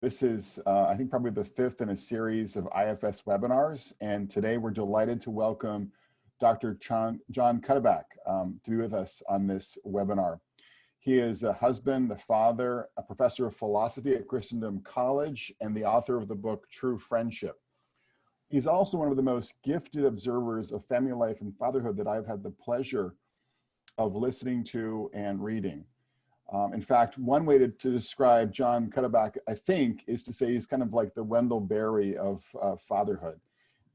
This is, I think, probably the fifth in a series of IFS webinars. And today we're delighted to welcome Dr. John Cuddeback to be with us on this webinar. He is a husband, a father, a professor of philosophy at Christendom College, and the author of the book, True Friendship. He's also one of the most gifted observers of family life and fatherhood that I've had the pleasure of listening to and reading. In fact, one way to describe John Cuddeback, I think, is to say he's kind of like the Wendell Berry of fatherhood.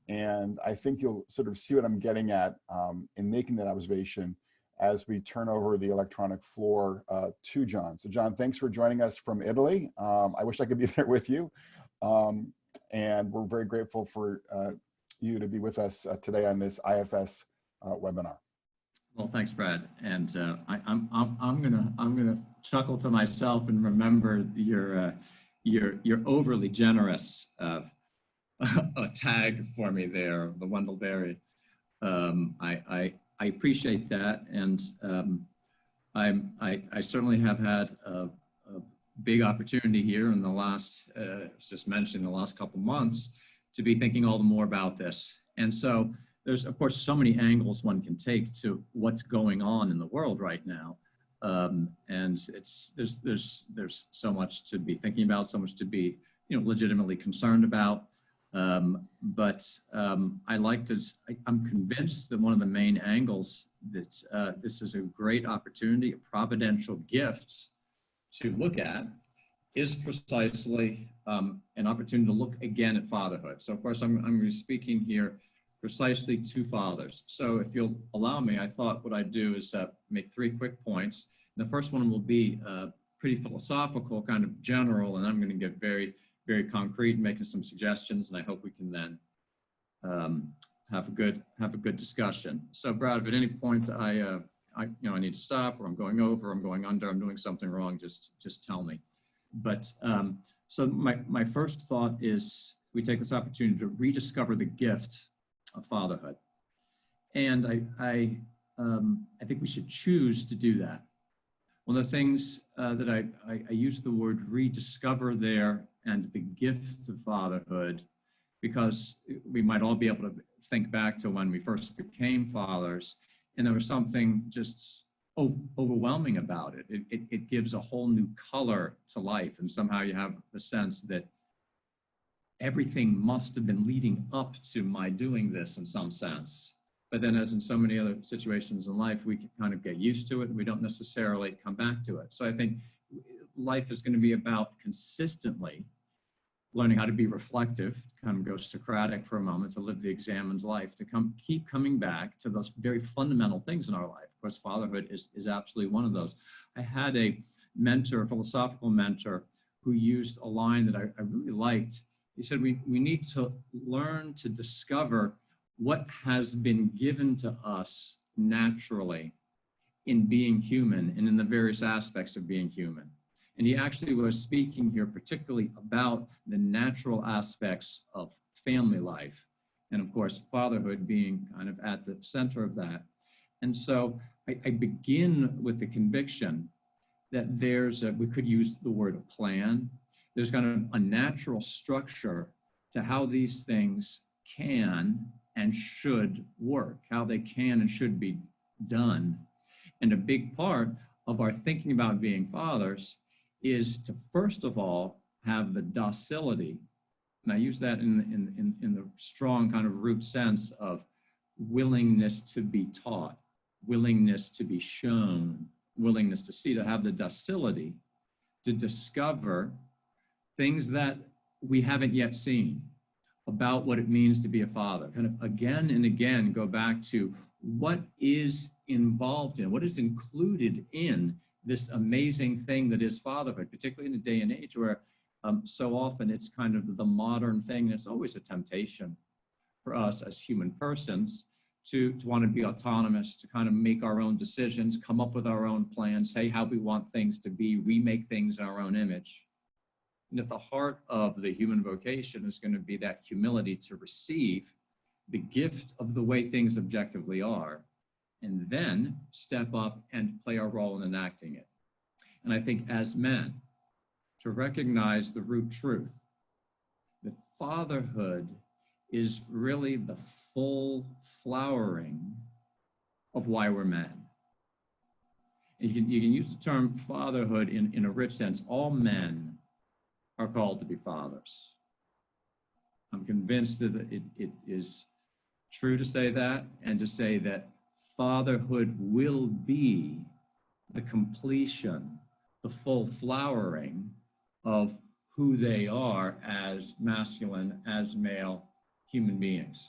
And I think you'll sort of see what I'm getting at in making that observation as we turn over the electronic floor to John. So John, thanks for joining us from Italy. I wish I could be there with you. And we're very grateful for you to be with us today on this IFS webinar. Well, thanks, Brad. And I'm gonna chuckle to myself and remember your overly generous a tag for me there, the Wendell Berry. I appreciate that, and I certainly have had a big opportunity here in the last, just mentioned, the last couple months, to be thinking all the more about this. And so there's, of course, so many angles one can take to what's going on in the world right now. And there's so much to be thinking about, so much to be, legitimately concerned about. I'm convinced that one of the main angles that this is a great opportunity, a providential gift to look at, is precisely an opportunity to look again at fatherhood. So of course, I'm going to be speaking here precisely to fathers. So if you'll allow me, I thought what I'd do is make three quick points. And the first one will be pretty philosophical, kind of general, and I'm going to get very, very concrete, making some suggestions, and I hope we can then have a good discussion. So Brad, if at any point I need to stop, or I'm going over, I'm going under, I'm doing something wrong, just tell me. But so my first thought is we take this opportunity to rediscover the gift of fatherhood, and I think we should choose to do that. One of the things that I use the word rediscover there, and the gift of fatherhood, because we might all be able to think back to when we first became fathers, and there was something just overwhelming about it. It gives a whole new color to life, and somehow you have the sense that everything must have been leading up to my doing this in some sense. But then, as in so many other situations in life, we can kind of get used to it, and we don't necessarily come back to it. So I think life is going to be about consistently learning how to be reflective, kind of go Socratic for a moment, to live the examined life, to keep coming back to those very fundamental things in our life. Of course, fatherhood is absolutely one of those. I had a mentor, a philosophical mentor, who used a line that I really liked. He said, we need to learn to discover what has been given to us naturally in being human and in the various aspects of being human. And he actually was speaking here particularly about the natural aspects of family life, and of course, fatherhood being kind of at the center of that. And so I begin with the conviction that we could use the word plan. There's kind of a natural structure to how these things can and should work, how they can and should be done. And a big part of our thinking about being fathers is to, first of all, have the docility, and I use that in the strong kind of root sense of willingness to be taught, willingness to be shown, willingness to see, to have the docility to discover things that we haven't yet seen about what it means to be a father. Kind of again and again go back to what is involved in, what is included in this amazing thing that is fatherhood, particularly in a day and age where so often it's kind of the modern thing. It's always a temptation for us as human persons to want to be autonomous, to kind of make our own decisions, come up with our own plans, say how we want things to be, remake things in our own image. And at the heart of the human vocation is going to be that humility to receive the gift of the way things objectively are, and then step up and play our role in enacting it. And I think as men, to recognize the root truth that fatherhood is really the full flowering of why we're men. You can use the term fatherhood in a rich sense. All men are called to be fathers. I'm convinced that it is true to say that, and to say that fatherhood will be the completion, the full flowering of who they are as masculine, as male human beings.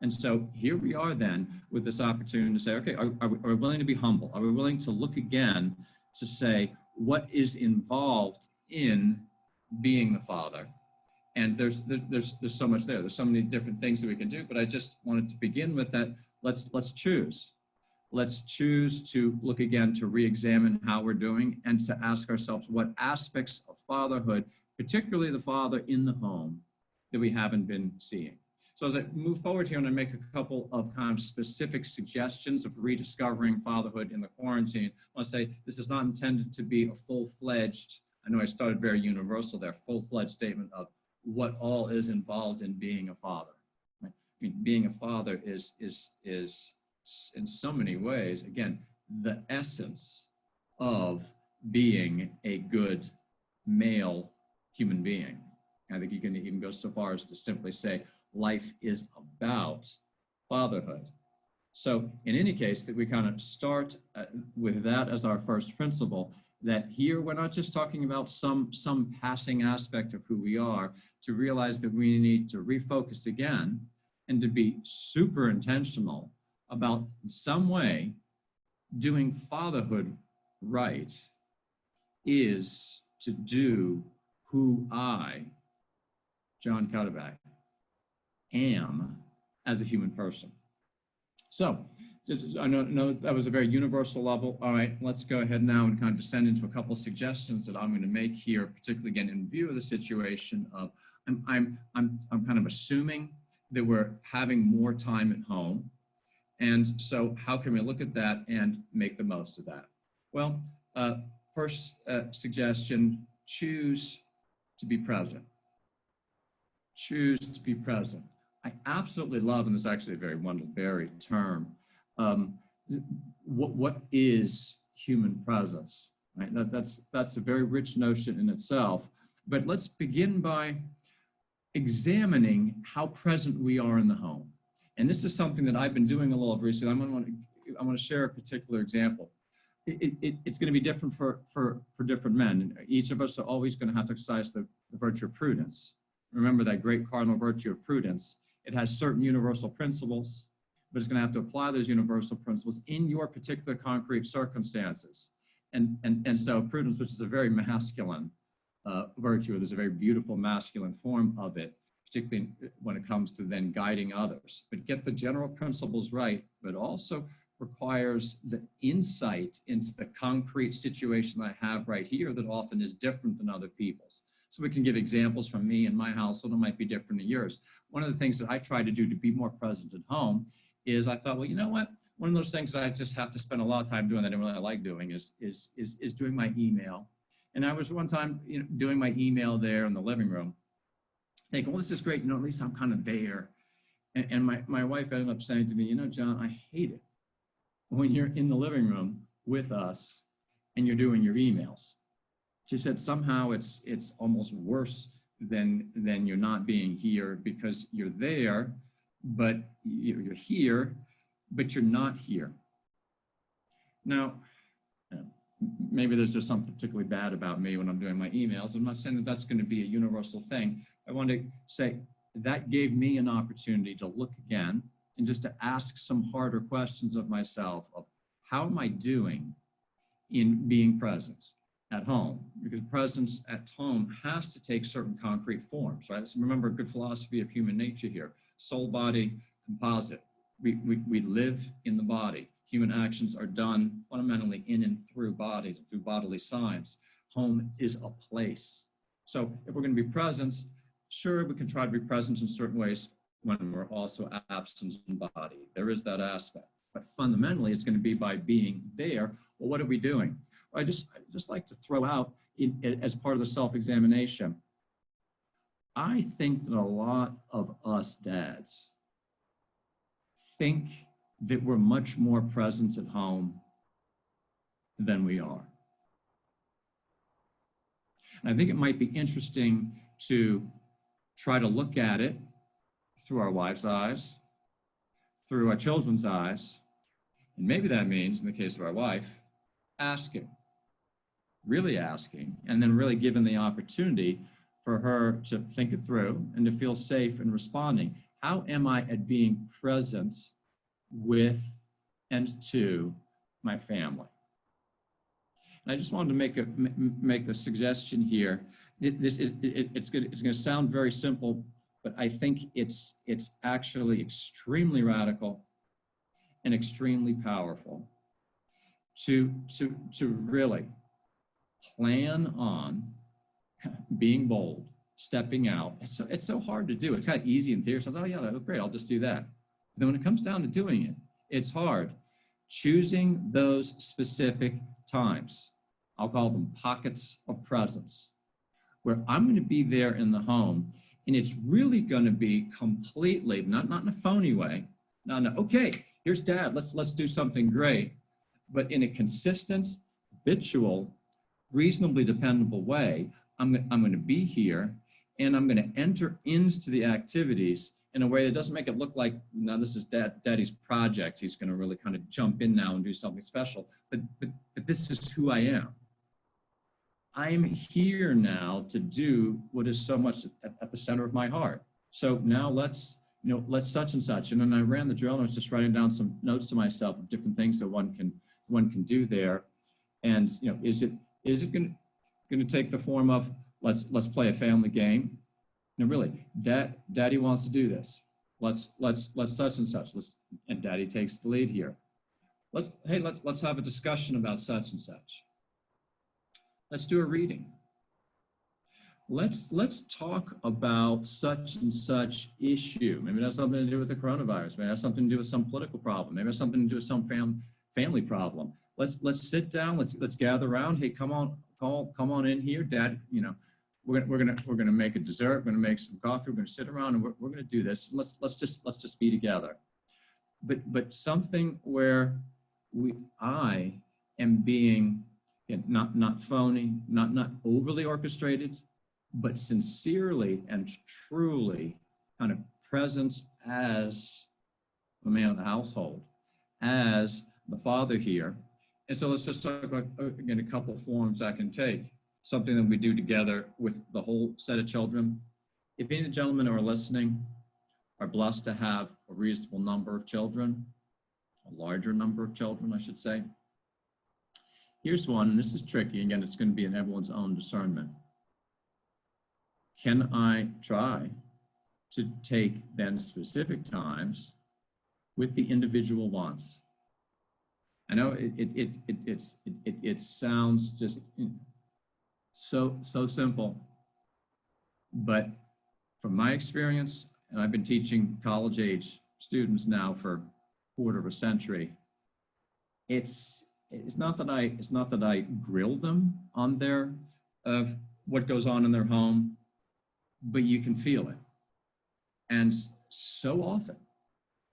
And so here we are then with this opportunity to say, okay, are we willing to be humble? Are we willing to look again to say, what is involved in being the father? And there's so much there. There's so many different things that we can do, but I just wanted to begin with that. Let's choose. Let's choose to look again, to re-examine how we're doing, and to ask ourselves what aspects of fatherhood, particularly the father in the home, that we haven't been seeing. So as I move forward here and I make a couple of kind of specific suggestions of rediscovering fatherhood in the quarantine, I want to say this is not intended to be a full-fledged, I know I started very universal there, full-fledged statement of what all is involved in being a father. Right? I mean, being a father is in so many ways, again, the essence of being a good male human being. I think you can even go so far as to simply say life is about fatherhood. So in any case, that we kind of start with that as our first principle, that here we're not just talking about some passing aspect of who we are, to realize that we need to refocus again and to be super intentional about in some way doing fatherhood right is to do who I, John Cultivating, am as a human person. So I know that was a very universal level. All right, let's go ahead now and kind of descend into a couple of suggestions that I'm going to make here, particularly again in view of the situation of I'm kind of assuming that we're having more time at home. And so how can we look at that and make the most of that? Well, first suggestion, choose to be present. Choose to be present. I absolutely love, and this is actually a very Wendell Berry term, what is human presence? Right? That's a very rich notion in itself. But let's begin by examining how present we are in the home. And this is something that I've been doing a little of recently. I want to share a particular example. It's going to be different for different men. Each of us are always going to have to exercise the virtue of prudence. Remember that great cardinal virtue of prudence. It has certain universal principles, but it's going to have to apply those universal principles in your particular concrete circumstances. And so prudence, which is a very masculine virtue, there's a very beautiful masculine form of it, particularly when it comes to then guiding others. But get the general principles right, but also requires the insight into the concrete situation I have right here that often is different than other people's. So we can give examples from me and my household, it might be different than yours. One of the things that I try to do to be more present at home is I thought, well, you know what? One of those things that I just have to spend a lot of time doing that I don't really like doing is doing my email. And I was one time, doing my email there in the living room, thinking, well, this is great. At least I'm kind of there. And my wife ended up saying to me, John, I hate it when you're in the living room with us and you're doing your emails. She said, somehow it's almost worse than you're not being here, because you're there, but you're here, but you're not here. Now, maybe there's just something particularly bad about me when I'm doing my emails. I'm not saying that that's going to be a universal thing. I want to say that gave me an opportunity to look again and just to ask some harder questions of myself of how am I doing in being present at home? Because presence at home has to take certain concrete forms, right? So remember, a good philosophy of human nature here: soul, body, composite. We live in the body. Human actions are done fundamentally in and through bodies, through bodily signs. Home is a place. So if we're going to be present, sure, we can try to be present in certain ways when we're also absent in body. There is that aspect. But fundamentally, it's going to be by being there. Well, what are we doing? I just like to throw out, as part of the self-examination, I think that a lot of us dads think that we're much more present at home than we are. And I think it might be interesting to try to look at it through our wives' eyes, through our children's eyes, and maybe that means, in the case of our wife, asking, really asking, and then really given the opportunity for her to think it through and to feel safe in responding. How am I at being present with and to my family? And I just wanted to make the suggestion here. It's going to sound very simple, but I think it's actually extremely radical and extremely powerful to really plan on being bold, stepping out. It's so hard to do. It's kind of easy in theory. So, oh yeah, that's great. I'll just do that. But then when it comes down to doing it, it's hard. Choosing those specific times, I'll call them pockets of presence, where I'm going to be there in the home, and it's really going to be completely, not in a phony way, not okay, here's dad, let's do something great, but in a consistent, habitual, reasonably dependable way. I'm going to be here, and I'm going to enter into the activities in a way that doesn't make it look like, now this is daddy's project. He's going to really kind of jump in now and do something special. But this is who I am. I'm here now to do what is so much at the center of my heart. So now let's such and such. And then I ran the drill, and I was just writing down some notes to myself of different things that one can do there. And is it going to take the form of let's play a family game? No, really, daddy wants to do this. Let's such and such. And daddy takes the lead here. Let's have a discussion about such and such. Let's do a reading. Let's talk about such and such issue. Maybe it has something to do with the coronavirus. Maybe it has something to do with some political problem. Maybe it has something to do with some family problem. Let's sit down. Let's gather around. Hey, come on in here, Dad. We're gonna make a dessert. We're gonna make some coffee. We're gonna sit around, and we're gonna do this. Let's just be together. But something where I am being not phony, not overly orchestrated, but sincerely and truly kind of presence as the man of the household, as the father here. And so let's just talk about, again, a couple forms that can take. Something that we do together with the whole set of children. If any of the gentlemen who are listening are blessed to have a reasonable number of children, a larger number of children, I should say. Here's one, and this is tricky. Again, it's going to be in everyone's own discernment. Can I try to take then specific times with the individual wants? I know it sounds just so simple, but from my experience, and I've been teaching college age students now for a quarter of a century, it's not that I grill them on their what goes on in their home, but you can feel it. And so often,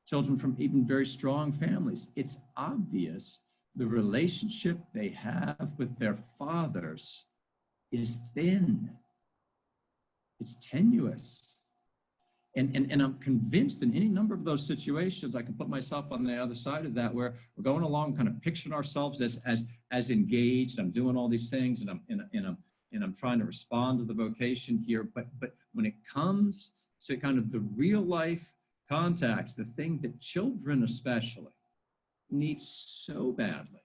children from even very strong families, it's obvious the relationship they have with their fathers is thin. It's tenuous. And I'm convinced in any number of those situations, I can put myself on the other side of that, where we're going along, kind of picturing ourselves as engaged. I'm doing all these things, and I'm trying to respond to the vocation here. But when it comes to kind of the real life contact, the thing that children especially need so badly,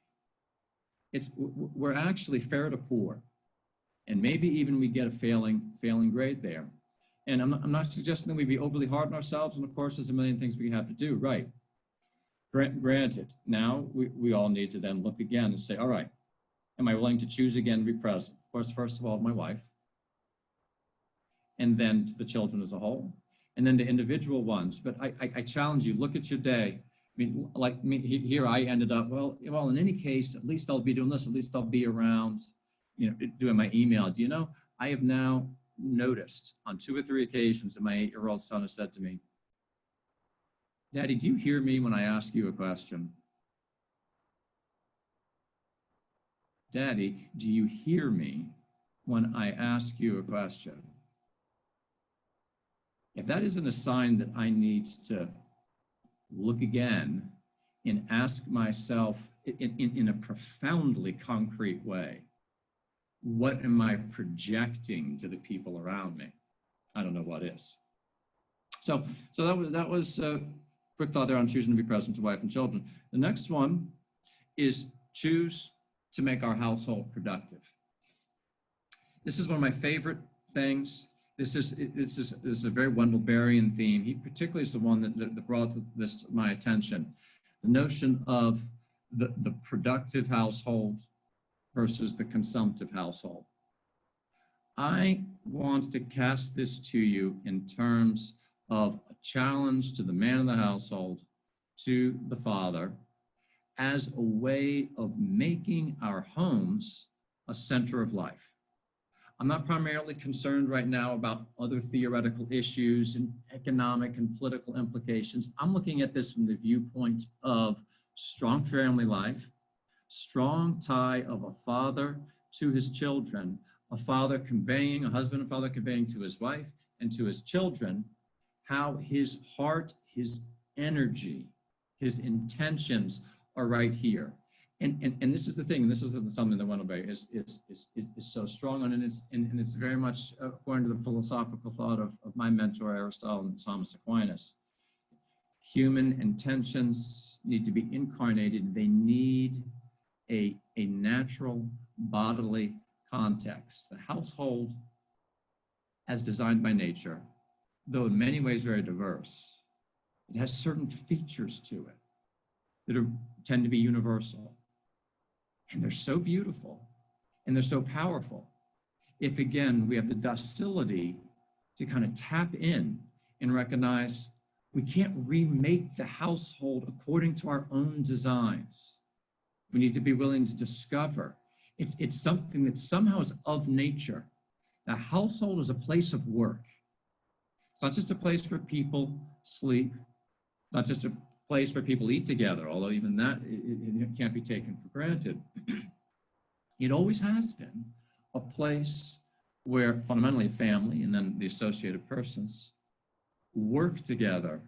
we're actually fair to poor. And maybe even we get a failing grade there. And I'm not suggesting that we be overly hard on ourselves. And of course, there's a million things we have to do, right? Granted, now we all need to then look again and say, all right, am I willing to choose again to be present? Of course, first of all, my wife, and then to the children as a whole, and then to individual ones. But I challenge you, look at your day. I mean, like me, here I ended up, well, in any case, at least I'll be doing this, at least I'll be around. doing my email, do you know, I have now noticed on 2 or 3 occasions that my 8-year-old son has said to me, Daddy, do you hear me when I ask you a question? Daddy, do you hear me when I ask you a question? If that isn't a sign that I need to look again and ask myself in a profoundly concrete way, what am I projecting to the people around me? I don't know what is. So that was a quick thought there on choosing to be present to wife and children. The next one is choose to make our household productive. This is one of my favorite things. This is a very Wendell Berryan theme. He particularly is the one that brought this to my attention. The notion of the productive household versus the consumptive household. I want to cast this to you in terms of a challenge to the man of the household, to the father, as a way of making our homes a center of life. I'm not primarily concerned right now about other theoretical issues and economic and political implications. I'm looking at this from the viewpoint of strong family life, strong tie of a father to his children, a husband and father conveying to his wife and to his children how his heart, his energy, his intentions are right here. And this is the thing, and this is something that Wendell Berry is so strong on, and it's very much according to the philosophical thought of my mentor Aristotle and Thomas Aquinas. Human intentions need to be incarnated. They need a natural bodily context. The household, as designed by nature, though in many ways very diverse, it has certain features to it that tend to be universal. And they're so beautiful and they're so powerful. If, again, we have the docility to kind of tap in and recognize we can't remake the household according to our own designs. We need to be willing to discover it's something that somehow is of nature. The household is a place of work. It's not just a place where people sleep. It's not just a place where people eat together, although even that it can't be taken for granted. It always has been a place where fundamentally family and then the associated persons work together,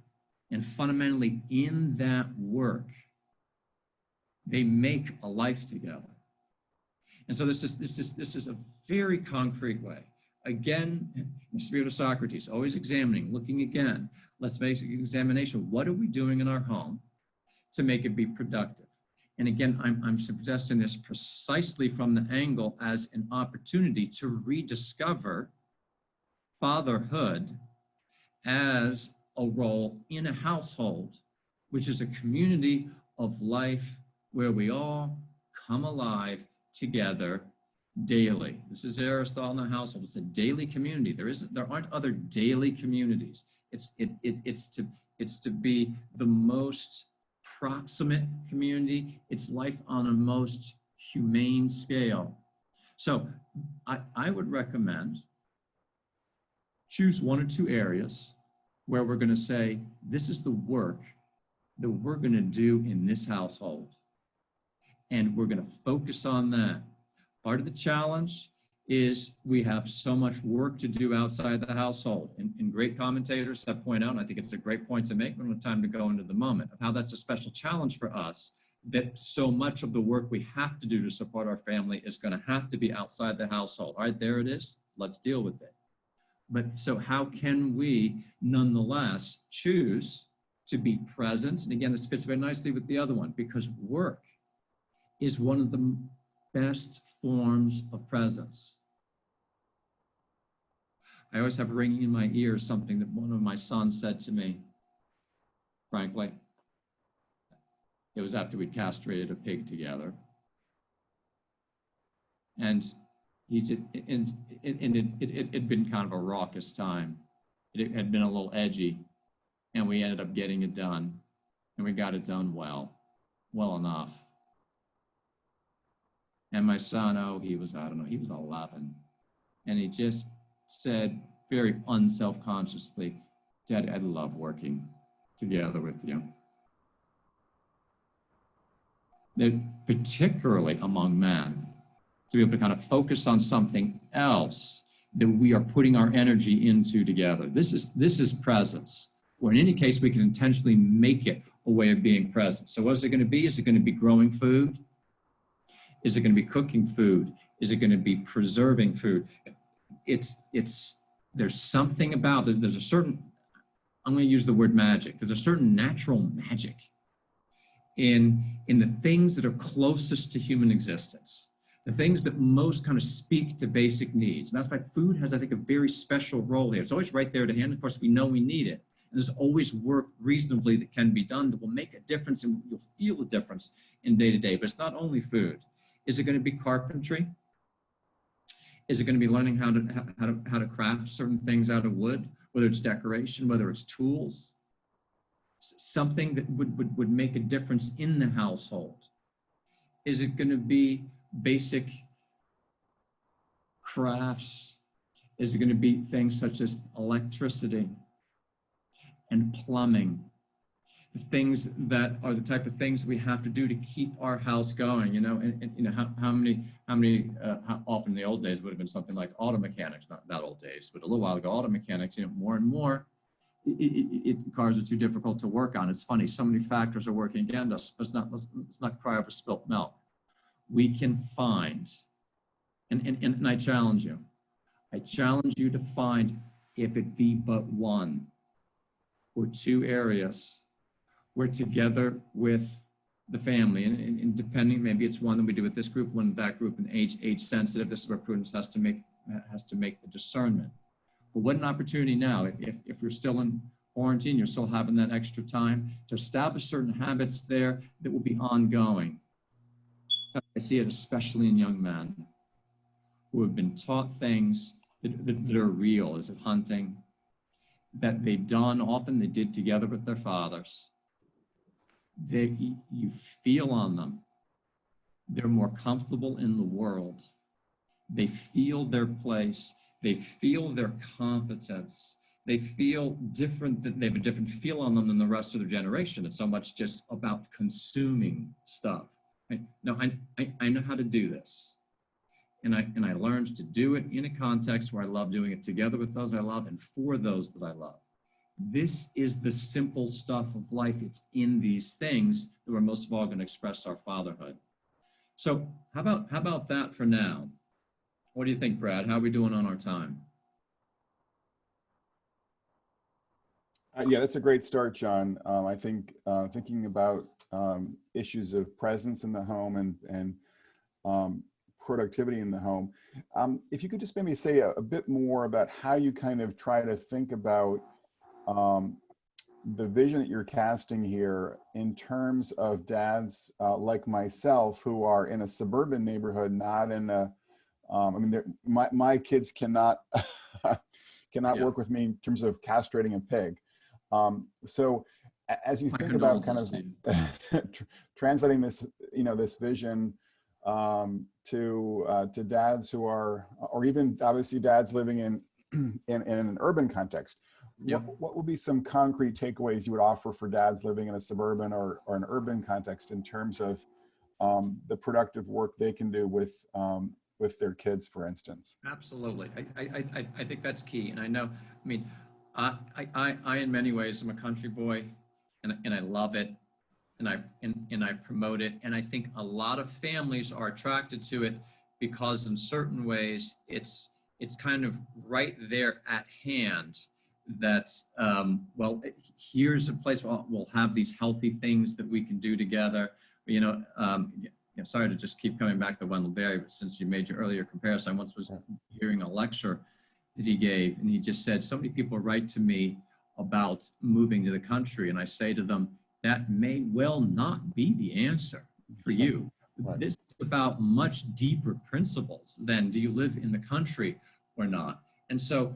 and fundamentally in that work, they make a life together. And so this is a very concrete way. Again, in the spirit of Socrates, always examining, looking again. Let's make an examination. What are we doing in our home to make it be productive? And again, I'm suggesting this precisely from the angle as an opportunity to rediscover fatherhood as a role in a household, which is a community of life where we all come alive together daily. This is Aristotle in the household. It's a daily community. There aren't other daily communities. It's to be the most proximate community. It's life on a most humane scale. So I would recommend choose 1 or 2 areas where we're going to say, this is the work that we're going to do in this household. And we're going to focus on that. Part of the challenge is we have so much work to do outside the household. And great commentators have pointed out, and I think it's a great point to make when it's time to go into the moment, of how that's a special challenge for us, that so much of the work we have to do to support our family is going to have to be outside the household. All right, there it is. Let's deal with it. But so how can we nonetheless choose to be present? And again, this fits very nicely with the other one, because work is one of the best forms of presence. I always have ringing in my ears something that one of my sons said to me, frankly. It was after we'd castrated a pig together. And he did, and it had been kind of a raucous time. It had been a little edgy, and we ended up getting it done, and we got it done well enough. And my son, oh, he was, I don't know, he was 11. And he just said very unselfconsciously, Daddy, I love working together with you. That particularly among men, to be able to kind of focus on something else that we are putting our energy into together. This is presence, or in any case, we can intentionally make it a way of being present. So what is it going to be? Is it going to be growing food? Is it going to be cooking food? Is it going to be preserving food? There's something about, there's a certain, I'm going to use the word magic. There's a certain natural magic in the things that are closest to human existence, the things that most kind of speak to basic needs. And that's why food has, I think, a very special role here. It's always right there to hand. Of course, we know we need it. And there's always work reasonably that can be done that will make a difference, and you'll feel a difference in day to day. But it's not only food. Is it going to be carpentry? Is it going to be learning how to craft certain things out of wood, whether it's decoration, whether it's tools? Something that would make a difference in the household? Is it going to be basic crafts? Is it going to be things such as electricity and plumbing? The things that are the type of things we have to do to keep our house going, you know, and you know, how often in the old days would have been something like auto mechanics, not that old days, but a little while ago, auto mechanics, you know, more and more, cars are too difficult to work on. It's funny, so many factors are working against us, but let's not cry over spilt milk. We can find, and I challenge you to find, if it be but one or two areas where together with the family, and depending, maybe it's one that we do with this group, one with that group, and age sensitive, this is where prudence has to make the discernment. But what an opportunity now, if you're still in quarantine, you're still having that extra time to establish certain habits there that will be ongoing. I see it especially in young men who have been taught things that are real. Is it hunting? That they've done, often they did together with their fathers. You feel on them. They're more comfortable in the world. They feel their place. They feel their competence. They feel different, they have a different feel on them than the rest of their generation. It's so much just about consuming stuff. Right? No, I know how to do this. And I learned to do it in a context where I love doing it together with those I love and for those that I love. This is the simple stuff of life. It's in these things that we're most of all going to express our fatherhood. So how about that for now? What do you think, Brad? How are we doing on our time? Yeah, that's a great start, John. I think thinking about issues of presence in the home and productivity in the home. If you could just maybe say a bit more about how you kind of try to think about the vision that you're casting here in terms of dads like myself who are in a suburban neighborhood, not in a, I mean, my kids cannot work with me in terms of castrating a pig. So as you think about kind of translating this, you know, this vision to dads who are, or even obviously dads living in an urban context, Yep. what would be some concrete takeaways you would offer for dads living in a suburban or an urban context in terms of the productive work they can do with their kids, for instance? Absolutely. I think that's key. And I know, I mean, I in many ways am a country boy, and I love it, and I promote it. And I think a lot of families are attracted to it because in certain ways it's kind of right there at hand that, well, here's a place where we'll have these healthy things that we can do together. You know, sorry to just keep coming back to Wendell Berry, but since you made your earlier comparison, I once was hearing a lecture that he gave, and he just said, so many people write to me about moving to the country, and I say to them, that may well not be the answer for you. Right. This is about much deeper principles than do you live in the country or not. And so,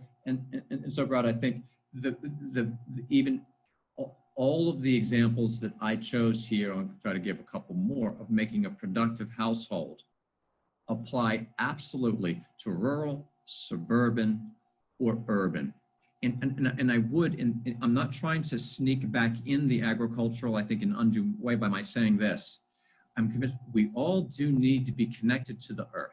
so, Brad, I think even all of the examples that I chose here, I'll try to give a couple more, of making a productive household apply absolutely to rural, suburban, or urban. And I would, and I'm not trying to sneak back in the agricultural, I think, in an undue way by my saying this. I'm convinced we all do need to be connected to the earth.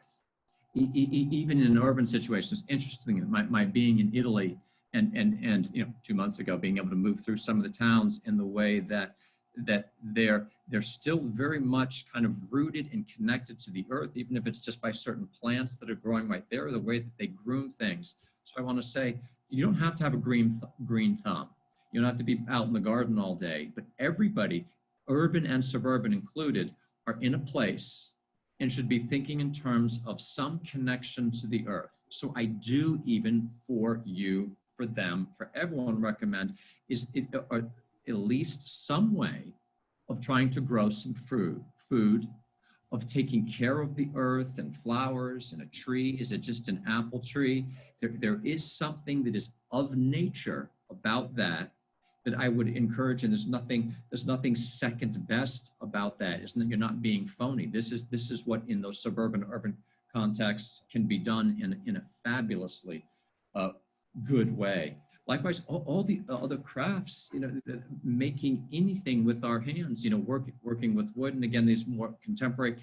Even in urban situations. Interesting, my being in Italy and 2 months ago, being able to move through some of the towns in the way that they're still very much kind of rooted and connected to the earth, even if it's just by certain plants that are growing right there, or the way that they groom things. So I want to say, you don't have to have a green thumb. You don't have to be out in the garden all day, but everybody, urban and suburban included, are in a place and should be thinking in terms of some connection to the earth. So I do, even for you, for them, for everyone, recommend at least some way of trying to grow some food, of taking care of the earth and flowers and a tree. Is it just an apple tree? There is something that is of nature about that I would encourage, and there's nothing second best about that. You're not being phony. This is what in those suburban urban contexts can be done in a fabulously good way. Likewise, all the other crafts, making anything with our hands, working with wood, and again, these more contemporary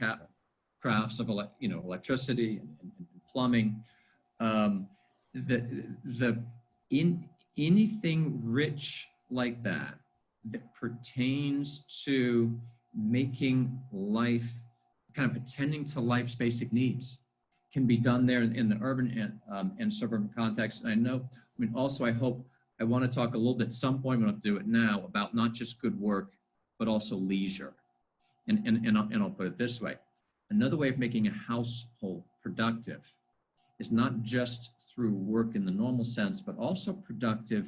crafts of electricity and plumbing. Anything rich like that pertains to making life, kind of attending to life's basic needs, can be done there in the urban and suburban context. And I know, also, I want to talk a little bit at some point, we don't have to do it now, about not just good work, but also leisure. And I'll put it this way. Another way of making a household productive is not just through work in the normal sense, but also productive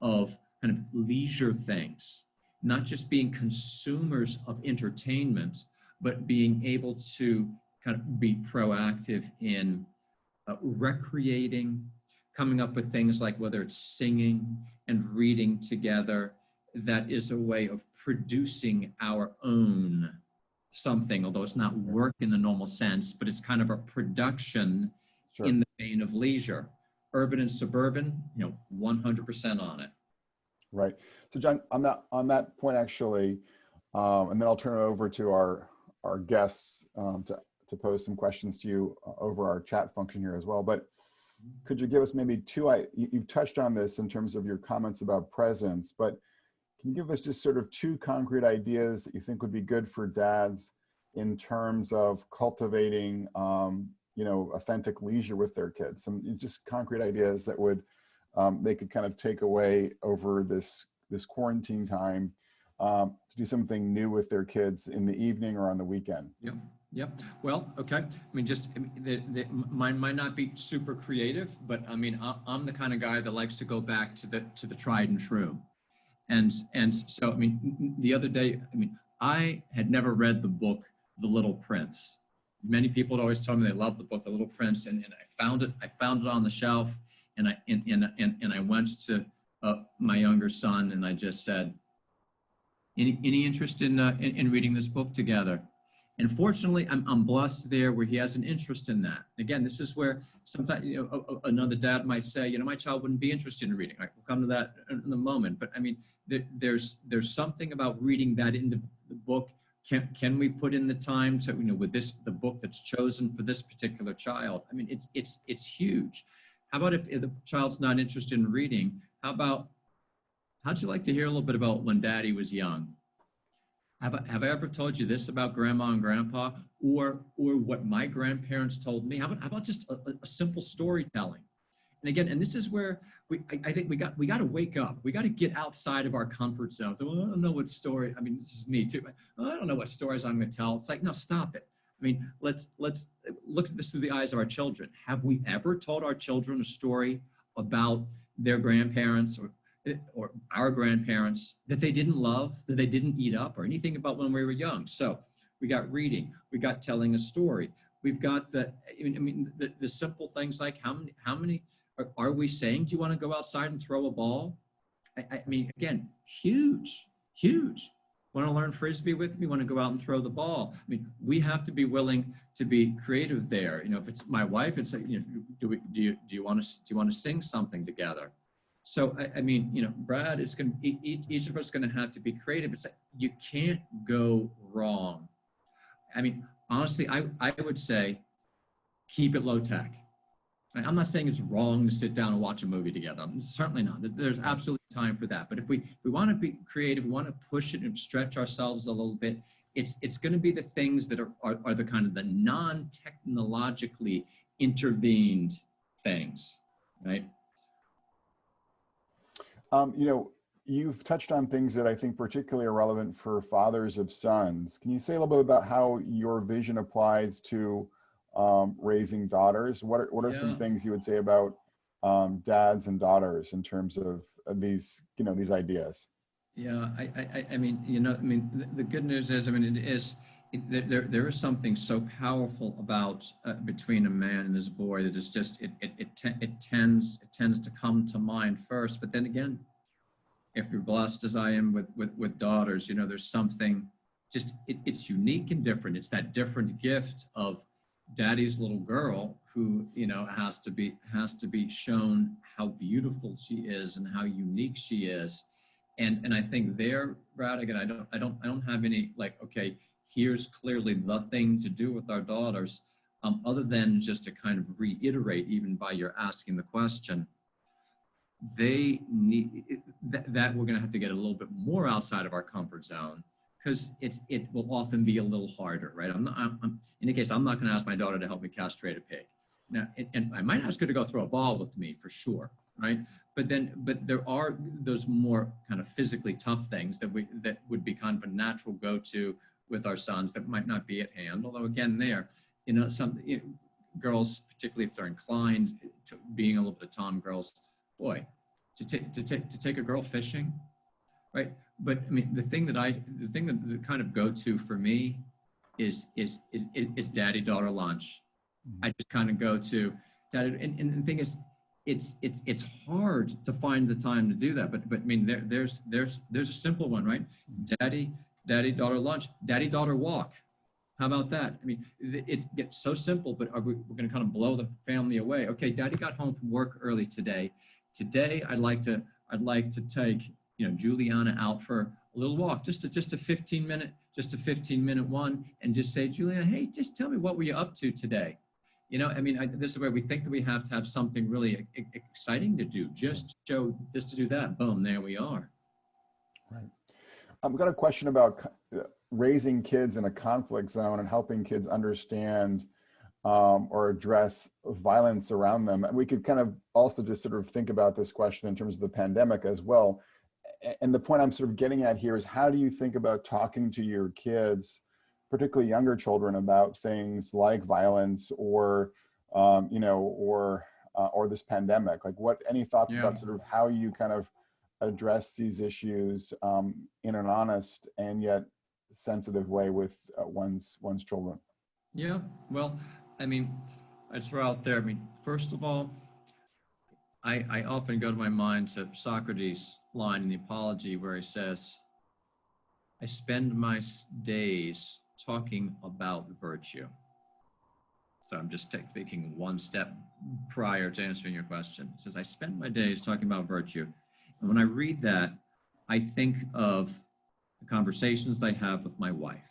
of kind of leisure things, not just being consumers of entertainment, but being able to kind of be proactive in recreating, coming up with things like whether it's singing and reading together. That is a way of producing our own something, although it's not work in the normal sense, but it's kind of a production. Sure. In the vein of leisure. Urban and suburban, 100% on it. Right. So John, on that point, actually, and then I'll turn it over to our guests to pose some questions to you over our chat function here as well. But could you give us maybe you've touched on this in terms of your comments about presence, but can you give us just sort of two concrete ideas that you think would be good for dads in terms of cultivating authentic leisure with their kids? Some just concrete ideas that would they could kind of take away over this quarantine time to do something new with their kids in the evening or on the weekend. Yep. Well, okay. Mine might not be super creative, but I'm the kind of guy that likes to go back to the tried and true. And so the other day, I had never read the book The Little Prince. Many people had always told me they loved the book The Little Prince, and I found it on the shelf, and I went to my younger son, and I just said, any interest in reading this book together? And fortunately, I'm blessed there where he has an interest in that. Again, this is where sometimes another dad might say, my child wouldn't be interested in reading. Right, we'll come to that in a moment. But there's something about reading that into the book. Can we put in the time to, with the book that's chosen for this particular child? It's huge. How about if the child's not interested in reading? How'd you like to hear a little bit about when Daddy was young? Have I ever told you this about Grandma and Grandpa, or what my grandparents told me? How about just a simple storytelling? And again, and this is where I think we got to wake up. We got to get outside of our comfort zone. So, well, I don't know what story. This is me too. I don't know what stories I'm going to tell. It's like, no, stop it. Let's look at this through the eyes of our children. Have we ever told our children a story about their grandparents or our grandparents that they didn't love, that they didn't eat up, or anything about when we were young? So we got reading, we got telling a story. We've got the simple things like how many are we saying, do you want to go outside and throw a ball? Again, huge. Want to learn Frisbee with me? Want to go out and throw the ball? I mean, we have to be willing to be creative there. You know, if it's my wife, it's like, you know, do you want to sing something together? So, I mean, you know, Brad, it's going to, each of us is going to have to be creative. It's like, you can't go wrong. I mean, honestly, I would say keep it low tech. I'm not saying it's wrong to sit down and watch a movie together. Certainly not. There's absolutely time for that. But if we want to be creative, we want to push it and stretch ourselves a little bit, it's going to be the things that are the kind of the non-technologically intervened things, right? You know, you've touched on things that I think particularly are relevant for fathers of sons. Can you say a little bit about how your vision applies to raising daughters? What are some things you would say about dads and daughters in terms of these, you know, these ideas? Yeah, I mean, you know, I mean, the good news is, I mean, there is something so powerful about between a man and his boy that is just it tends to come to mind first. But then again, if you're blessed as I am with daughters, you know, there's something just it's unique and different. It's that different gift of daddy's little girl who, you know, has to be shown how beautiful she is and how unique she is. And I think there, Brad, again, I don't have any like, okay, here's clearly the thing to do with our daughters, other than just to kind of reiterate, even by your asking the question, they need that we're going to have to get a little bit more outside of our comfort zone, because it will often be a little harder, right? I'm in any case, I'm not going to ask my daughter to help me castrate a pig. Now, and I might ask her to go throw a ball with me for sure, right? But there are those more kind of physically tough things that would be kind of a natural go-to with our sons that might not be at hand. Although again, you know, girls, particularly if they're inclined to being a little bit of tom girls, boy, to take a girl fishing, right? But I mean, the thing that kind of go-to for me is daddy daughter lunch. I just kind of go to daddy, and the thing is, it's hard to find the time to do that. But I mean, there's a simple one, right? Daddy daughter lunch, daddy daughter walk. How about that? I mean, it gets so simple, but we're going to kind of blow the family away. Okay, daddy got home from work early today. Today, I'd like to take, you know, Juliana out for a little walk, just a 15 minute one, and just say, Juliana, hey, just tell me, what were you up to today? You know, I mean, this is where we think that we have to have something really exciting to do, just to do that. Boom, there we are. Right. I've got a question about raising kids in a conflict zone and helping kids understand or address violence around them. And we could kind of also just sort of think about this question in terms of the pandemic as well. And the point I'm sort of getting at here is, how do you think about talking to your kids, particularly younger children, about things like violence or, you know, or this pandemic? Like, any thoughts about sort of how you kind of address these issues in an honest and yet sensitive way with one's children? Yeah, well, I mean, I throw out there, I mean, first of all, I often go to my mind to Socrates' line in the Apology where he says, I spend my days talking about virtue. So I'm just taking one step prior to answering your question. It says, I spend my days talking about virtue. And when I read that, I think of the conversations that I have with my wife.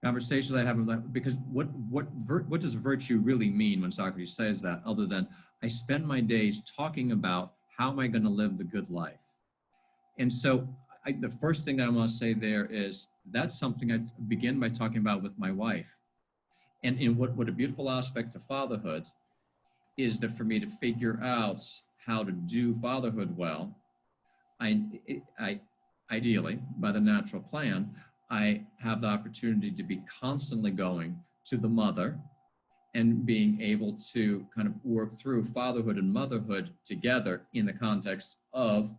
Conversations I have with my, because what does virtue really mean when Socrates says that, other than I spend my days talking about how am I going to live the good life? And so the first thing I want to say there is that's something I begin by talking about with my wife. And in what a beautiful aspect of fatherhood is that for me to figure out how to do fatherhood well, I ideally, by the natural plan, I have the opportunity to be constantly going to the mother and being able to kind of work through fatherhood and motherhood together in the context of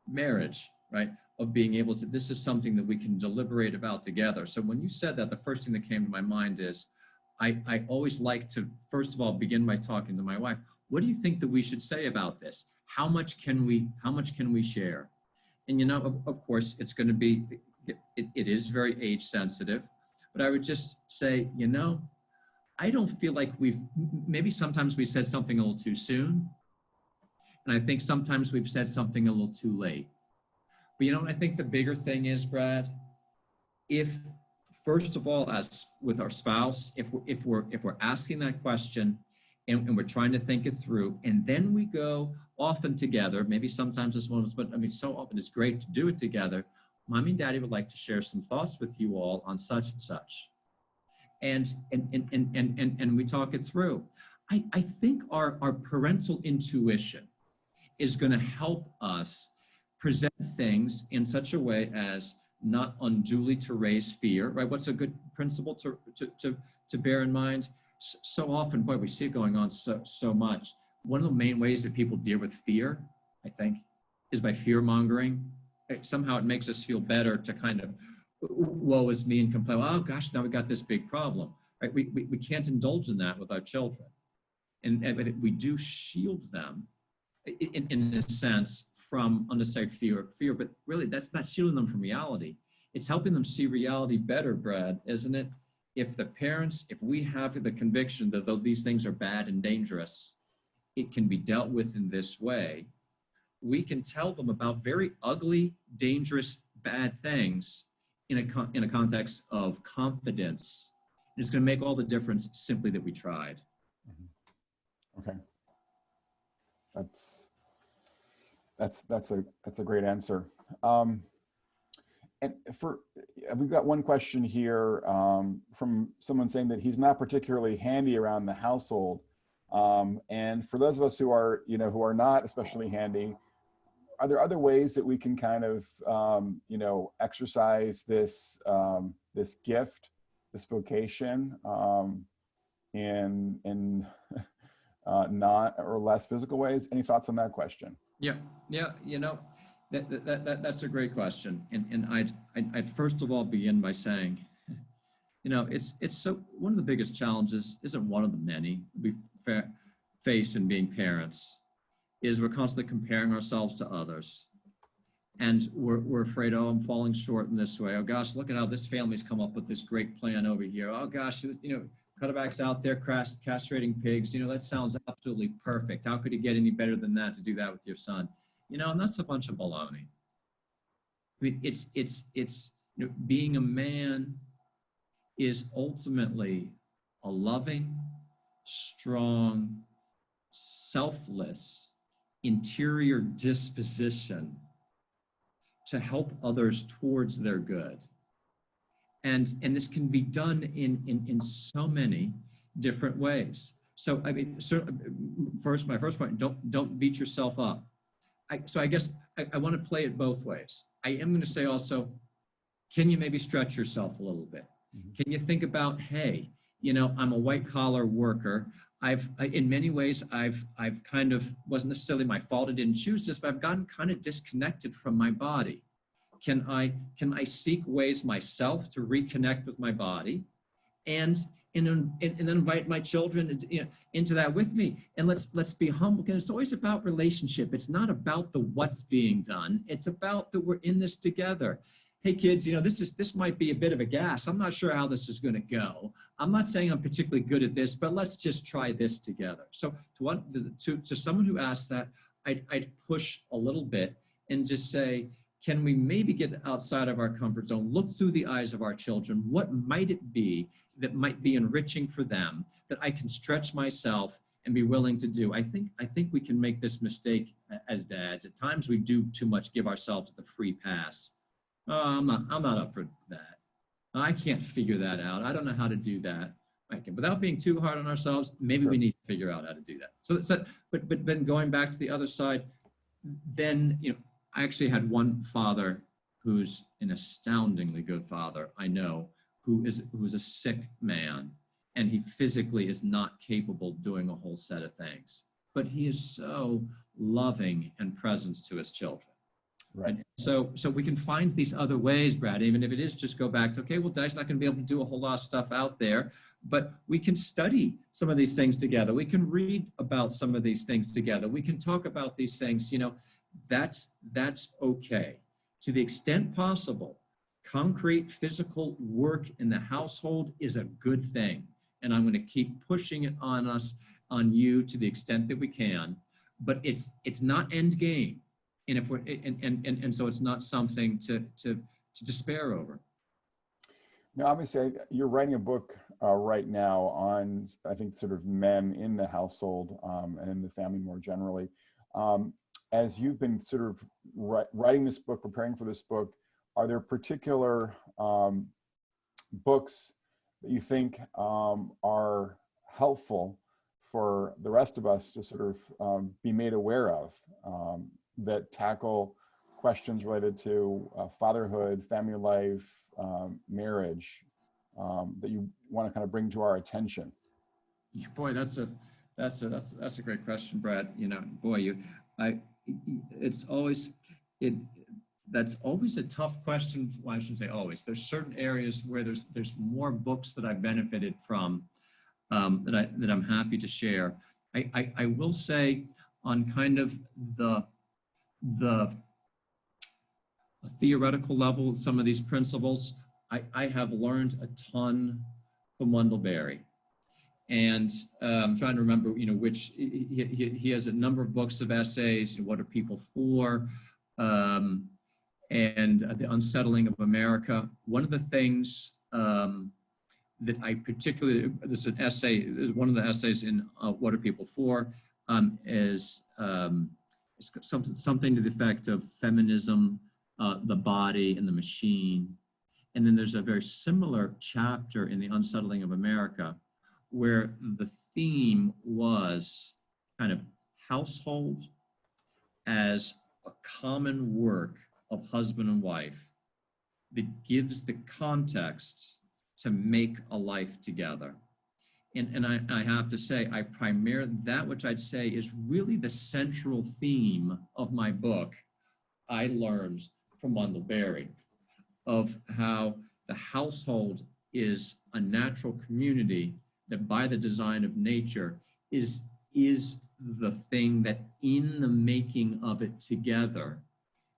marriage, right? Of being able to, this is something that we can deliberate about together. So when you said that, the first thing that came to my mind is, I always like to, first of all, begin by talking to my wife. What do you think that we should say about this? How much can we share? And, you know, of course, it's going to be, It is very age sensitive, but I would just say, I don't feel like maybe sometimes we said something a little too soon. And I think sometimes we've said something a little too late. But what I think the bigger thing is, Brad, if first of all, as with our spouse, if we're asking that question and we're trying to think it through, and then we go often together, maybe sometimes it's one of us, but I mean, so often it's great to do it together. Mommy and Daddy would like to share some thoughts with you all on such and such. And we talk it through. I think our parental intuition is going to help us present things in such a way as not unduly to raise fear, right? What's a good principle to bear in mind? So often, boy, we see it going on so much. One of the main ways that people deal with fear, I think, is by fear mongering. Somehow it makes us feel better to kind of, woe is me, and complain, oh gosh, now we got this big problem, right? We can't indulge in that with our children. And we do shield them in a sense from unnecessary fear, but really that's not shielding them from reality. It's helping them see reality better, Brad, isn't it? If we have the conviction that though these things are bad and dangerous, it can be dealt with in this way, we can tell them about very ugly, dangerous, bad things in a context of confidence. And it's going to make all the difference simply that we tried. Okay. That's a great answer. And we've got one question here from someone saying that he's not particularly handy around the household. And for those of us who are not especially handy, are there other ways that we can kind of, exercise this gift, this vocation, in not or less physical ways? Any thoughts on that question? Yeah. That's a great question, and I'd first of all begin by saying, it's so one of the biggest challenges, isn't one of the many we face in being parents, is we're constantly comparing ourselves to others, and we're afraid, oh, I'm falling short in this way. Oh gosh, look at how this family's come up with this great plan over here. Oh gosh, Cutterback's out there castrating pigs. That sounds absolutely perfect. How could it get any better than that to do that with your son? And that's a bunch of baloney. I mean, it's being a man is ultimately a loving, strong, selfless, interior disposition to help others towards their good. And this can be done in so many different ways. So I mean, my first point, don't beat yourself up. So I guess I want to play it both ways. I am going to say also, can you maybe stretch yourself a little bit? Mm-hmm. Can you think about, hey, I'm a white collar worker. In many ways, I've kind of, wasn't necessarily my fault, I didn't choose this, but I've gotten kind of disconnected from my body. Can I seek ways myself to reconnect with my body, and then invite my children into that with me, and let's be humble, because it's always about relationship. It's not about the what's being done. It's about that we're in this together. Hey kids, this might be a bit of a gas. I'm not sure how this is going to go. I'm not saying I'm particularly good at this, but let's just try this together. So to someone who asked that, I'd push a little bit and just say, can we maybe get outside of our comfort zone, look through the eyes of our children? What might it be that might be enriching for them, that I can stretch myself and be willing to do? I think we can make this mistake as dads. At times we do too much, give ourselves the free pass. Oh, I'm not up for that. I can't figure that out. I don't know how to do that. Without being too hard on ourselves, maybe Sure. We need to figure out how to do that. So but then going back to the other side, then I actually had one father who's an astoundingly good father, I know, who's a sick man, and he physically is not capable of doing a whole set of things, but he is so loving and present to his children. Right. And so we can find these other ways, Brad, even if it is just go back to, okay, well, Dad's not going to be able to do a whole lot of stuff out there, but we can study some of these things together. We can read about some of these things together. We can talk about these things, that's okay. To the extent possible, concrete physical work in the household is a good thing. And I'm going to keep pushing it on us, on you, to the extent that we can. But it's not end game. And if we're and so it's not something to despair over. Now, obviously, you're writing a book right now on, I think, sort of men in the household and in the family more generally. As you've been sort of writing this book, preparing for this book, are there particular books that you think are helpful for the rest of us to sort of be made aware of that tackle questions related to fatherhood, family life, marriage, that you want to kind of bring to our attention? Boy, that's a great question, Brad. You know, boy, it's always that's always a tough question. Well, I shouldn't say always. There's certain areas where there's more books that I've benefited from that I'm happy to share. I will say on kind of the theoretical level, some of these principles, I have learned a ton from Wendell Berry. And I'm trying to remember, you know, which he has a number of books of essays. You know, What Are People For? And The Unsettling of America. One of the things that I particularly, there's an essay, one of the essays in What Are People For? Is something to the effect of feminism, the body, and the machine. And then there's a very similar chapter in The Unsettling of America, where the theme was kind of household as a common work of husband and wife that gives the context to make a life together. And I have to say, that which I'd say is really the central theme of my book, I learned from Wendell Berry, of how the household is a natural community that by the design of nature is the thing that in the making of it together,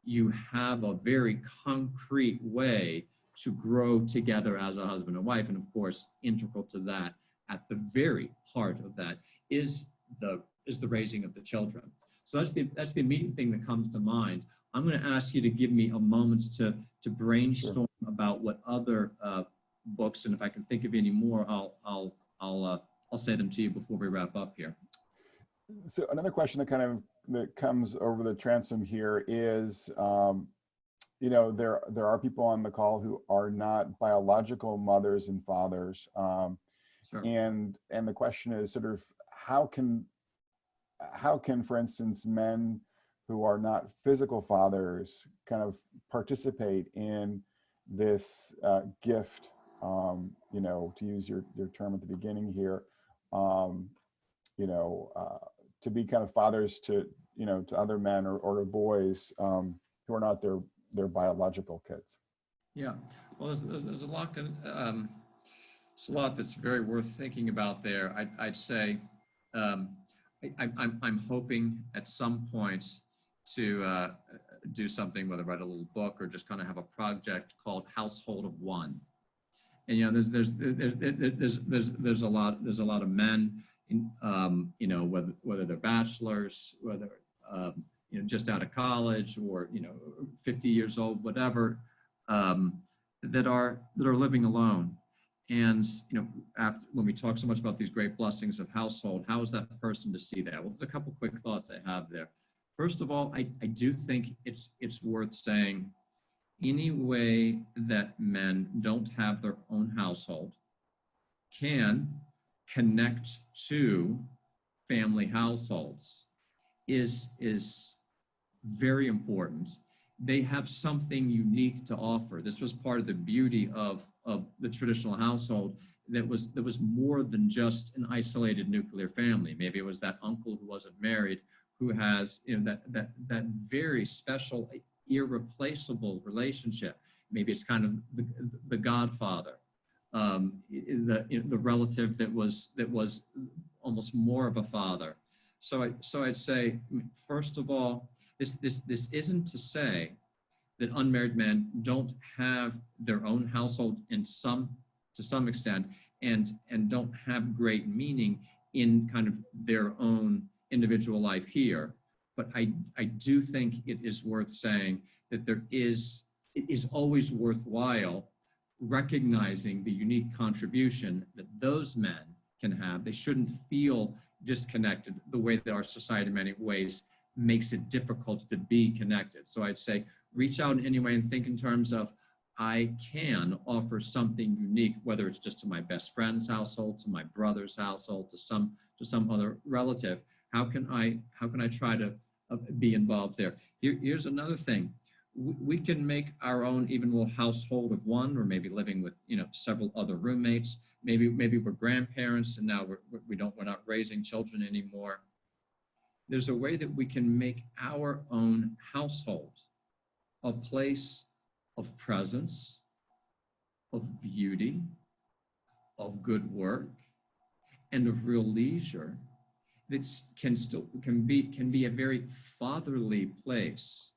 you have a very concrete way to grow together as a husband and wife. And of course, integral to that, at the very heart of that, is the raising of the children. So that's the immediate thing that comes to mind. I'm going to ask you to give me a moment to brainstorm about what other books, and if I can think of any more, I'll say them to you before we wrap up here. So another question that comes over the transom here is, you know, there are people on the call who are not biological mothers and fathers, Sure. and the question is sort of how can, for instance, men who are not physical fathers kind of participate in this gift, you know, to use your term at the beginning here, you know, to be kind of fathers to, you know, to other men or to boys who are not their biological kids? Yeah, well, there's a lot. It's a lot that's very worth thinking about there. I'd say I'm hoping at some point to do something, whether write a little book or just kind of have a project called Household of One. And you know, there's a lot of men, you know, whether they're bachelors, whether you know, just out of college, or you know, 50 years old, whatever, that are living alone. And you know, when we talk so much about these great blessings of household, how is that person to see that? Well, there's a couple quick thoughts I have there. First of all, I do think it's worth saying, any way that men don't have their own household can connect to family households is very important. They have something unique to offer. This was part of the beauty of the traditional household, that was more than just an isolated nuclear family. Maybe it was that uncle who wasn't married, who has, you know, that very special, irreplaceable relationship. Maybe it's kind of the godfather, the relative that was almost more of a father. So I'd say, first of all, this isn't to say that unmarried men don't have their own household to some extent, and don't have great meaning in kind of their own individual life here. But I do think it is worth saying that it is always worthwhile recognizing the unique contribution that those men can have. They shouldn't feel disconnected the way that our society in many ways makes it difficult to be connected. So I'd say reach out in any way and think in terms of, I can offer something unique, whether it's just to my best friend's household, to my brother's household, to some other relative. How can I try to be involved there? Here's another thing. We can make our own even little household of one, or maybe living with several other roommates. Maybe we're grandparents and now we're not raising children anymore. There's a way that we can make our own household a place of presence, of beauty, of good work, and of real leisure that can be a very fatherly place,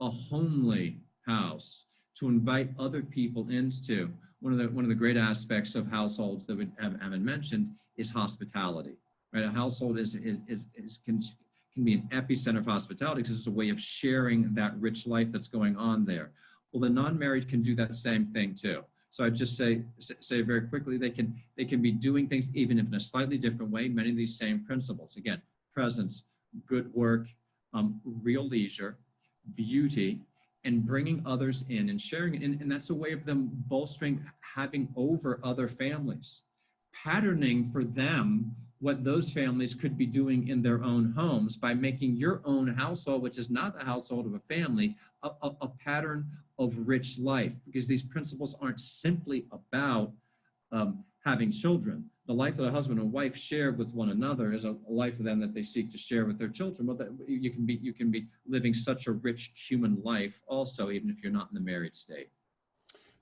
a homely house to invite other people into. One of the great aspects of households that we haven't mentioned is hospitality. Right, a household can be an epicenter of hospitality because it's a way of sharing that rich life that's going on there. Well, the non-married can do that same thing too. So I just say very quickly, they can be doing things even if in a slightly different way. Many of these same principles. Again, presence, good work, real leisure, beauty, and bringing others in and sharing it. And that's a way of them bolstering, having over other families, patterning for them what those families could be doing in their own homes by making your own household, which is not the household of a family, a pattern of rich life, because these principles aren't simply about having children. The life that a husband and wife share with one another is a life for them that they seek to share with their children. Well, you can be living such a rich human life also, even if you're not in the married state.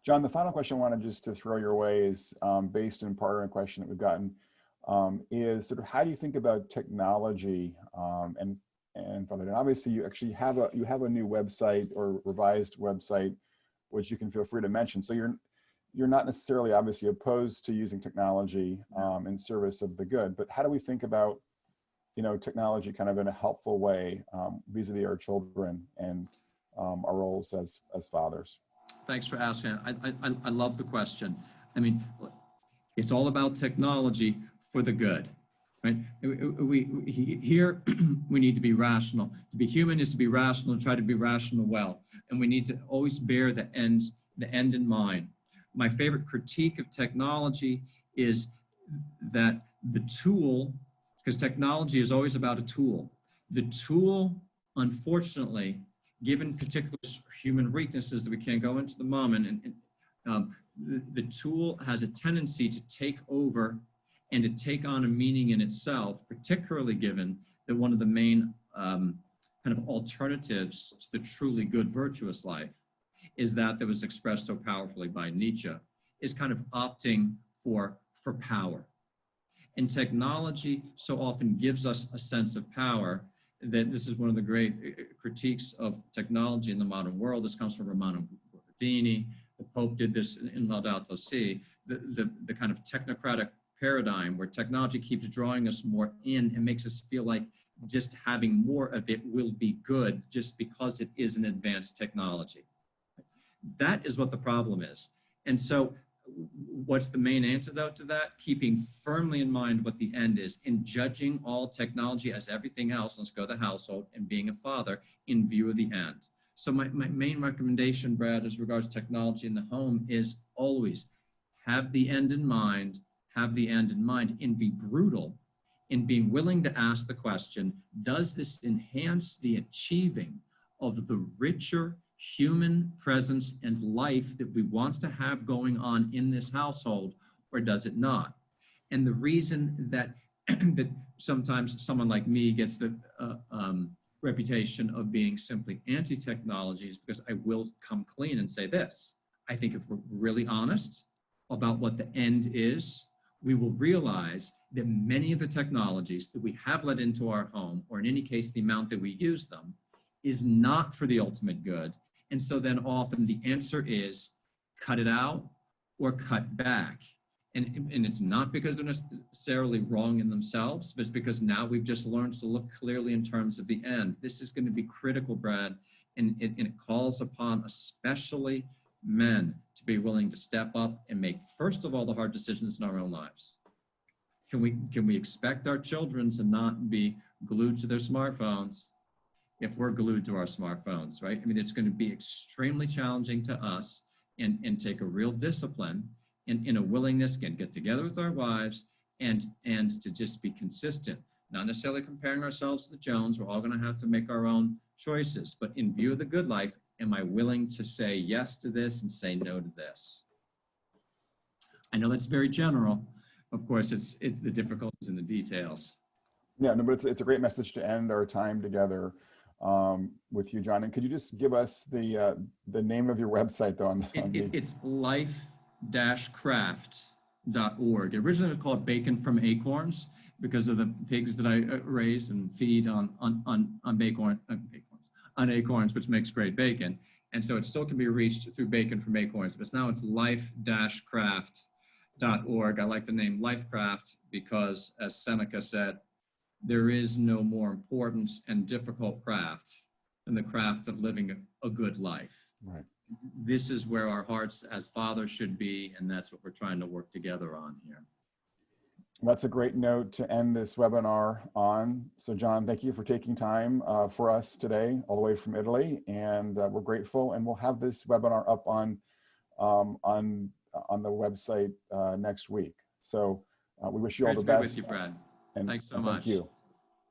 John, the final question I wanted just to throw your way is based in part on a question that we've gotten, is sort of how do you think about technology and fatherhood? And obviously, you actually have a new website or revised website, which you can feel free to mention. So you're not necessarily obviously opposed to using technology in service of the good, but how do we think about technology kind of in a helpful way vis-a-vis our children and our roles as fathers? Thanks for asking. I love the question. I mean, it's all about technology for the good, right? Here, we need to be rational. To be human is to be rational and try to be rational well. And we need to always bear the end in mind. My favorite critique of technology is that the tool, because technology is always about a tool. The tool, unfortunately, given particular human weaknesses that we can't go into the moment, and the tool has a tendency to take over and to take on a meaning in itself, particularly given that one of the main kind of alternatives to the truly good, virtuous life is that was expressed so powerfully by Nietzsche, is kind of opting for power. And technology so often gives us a sense of power that this is one of the great critiques of technology in the modern world. This comes from Romano Guardini. The Pope did this in Laudato Si, the kind of technocratic paradigm where technology keeps drawing us more in and makes us feel like just having more of it will be good just because it is an advanced technology. That is what the problem is. And so what's the main antidote to that? Keeping firmly in mind what the end is and judging all technology as everything else, let's go to the household, and being a father in view of the end. So my main recommendation, Brad, as regards technology in the home is always have the end in mind, and be brutal in being willing to ask the question, does this enhance the achieving of the richer human presence and life that we want to have going on in this household, or does it not? And the reason that that sometimes someone like me gets the reputation of being simply anti-technology is because I will come clean and say this. I think if we're really honest about what the end is, we will realize that many of the technologies that we have let into our home, or in any case, the amount that we use them, is not for the ultimate good. And so then often the answer is cut it out or cut back. And it's not because they're necessarily wrong in themselves, but it's because now we've just learned to look clearly in terms of the end. This is going to be critical, Brad, and it calls upon especially men to be willing to step up and make, first of all, the hard decisions in our own lives. Can we expect our children to not be glued to their smartphones if we're glued to our smartphones, right? I mean, it's going to be extremely challenging to us and take a real discipline in a willingness, again, get together with our wives and to just be consistent, not necessarily comparing ourselves to the Jones. We're all going to have to make our own choices, but in view of the good life, am I willing to say yes to this and say no to this? I know that's very general. Of course, it's the difficulties in the details. Yeah, no, but it's a great message to end our time together with you, John. And could you just give us the name of your website, though? It's life-craft.org. Originally, it was called Bacon from Acorns because of the pigs that I raise and feed on acorns, which makes great bacon. And so it still can be reached through Bacon from Acorns, but now it's life-craft.org. I like the name Lifecraft because, as Seneca said, there is no more important and difficult craft than the craft of living a good life. Right. This is where our hearts as fathers should be, and that's what we're trying to work together on here. That's a great note to end this webinar on. So John, thank you for taking time for us today, all the way from Italy, and we're grateful. And we'll have this webinar up on the website next week. So we wish you all the best. Great to be with you, Brad. And thanks so much. Thank you.